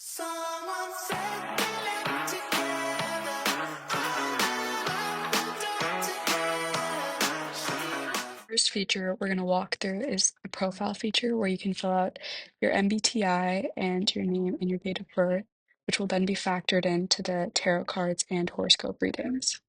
Someone said they left together. I First feature we're going to walk through is the profile feature where you can fill out your MBTI and your name and your date of birth, which will then be factored into the tarot cards and horoscope readings.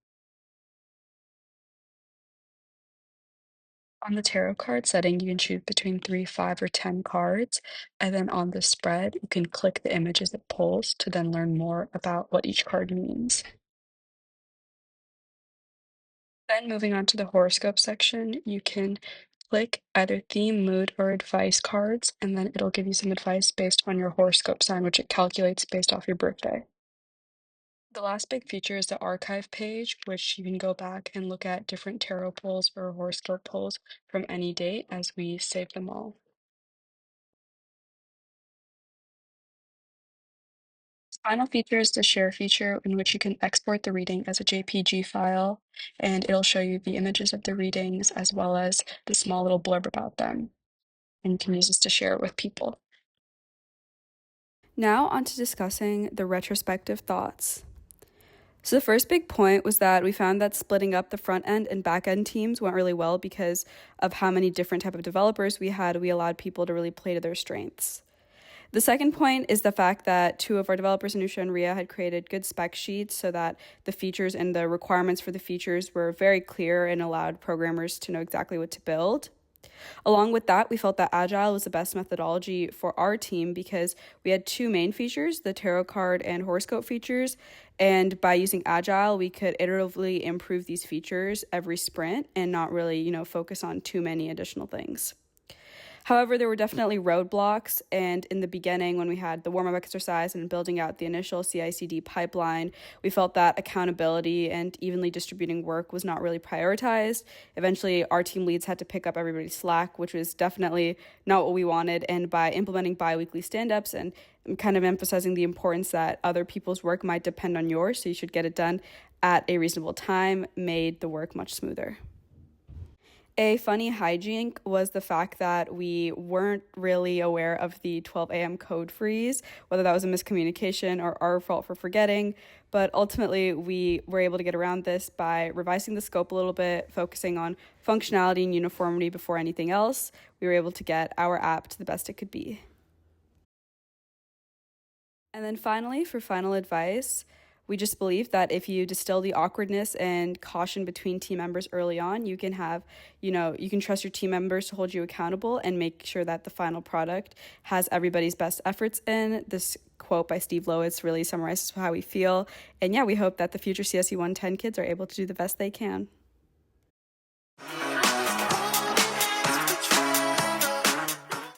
On the tarot card setting, you can choose between 3, 5, or 10 cards, and then on the spread, you can click the images it pulls to then learn more about what each card means. Then moving on to the horoscope section, you can click either theme, mood, or advice cards, and then it'll give you some advice based on your horoscope sign, which it calculates based off your birthday. The last big feature is the archive page, which you can go back and look at different tarot pulls or horoscope pulls from any date as we save them all. Final feature is the share feature, in which you can export the reading as a JPG file, and it'll show you the images of the readings as well as the small little blurb about them. And you can use this to share it with people. Now on to discussing the retrospective thoughts. So the first big point was that we found that splitting up the front end and back end teams went really well because of how many different type of developers we had. We allowed people to really play to their strengths. The second point is the fact that two of our developers, Anusha and Ria, had created good spec sheets so that the features and the requirements for the features were very clear and allowed programmers to know exactly what to build. Along with that, we felt that Agile was the best methodology for our team because we had two main features, the tarot card and horoscope features. And by using Agile, we could iteratively improve these features every sprint and not really, focus on too many additional things. However, there were definitely roadblocks, and in the beginning, when we had the warm-up exercise and building out the initial CI/CD pipeline, we felt that accountability and evenly distributing work was not really prioritized. Eventually, our team leads had to pick up everybody's slack, which was definitely not what we wanted, and by implementing bi-weekly stand-ups and kind of emphasizing the importance that other people's work might depend on yours, so you should get it done at a reasonable time, made the work much smoother. A funny hijink was the fact that we weren't really aware of the 12 a.m. code freeze, whether that was a miscommunication or our fault for forgetting. But ultimately, we were able to get around this by revising the scope a little bit, focusing on functionality and uniformity before anything else. We were able to get our app to the best it could be. And then finally, for final advice, we just believe that if you distill the awkwardness and caution between team members early on, you can have, you can trust your team members to hold you accountable and make sure that the final product has everybody's best efforts in. This quote by Steve Lowitz really summarizes how we feel. And yeah, we hope that the future CSE 110 kids are able to do the best they can.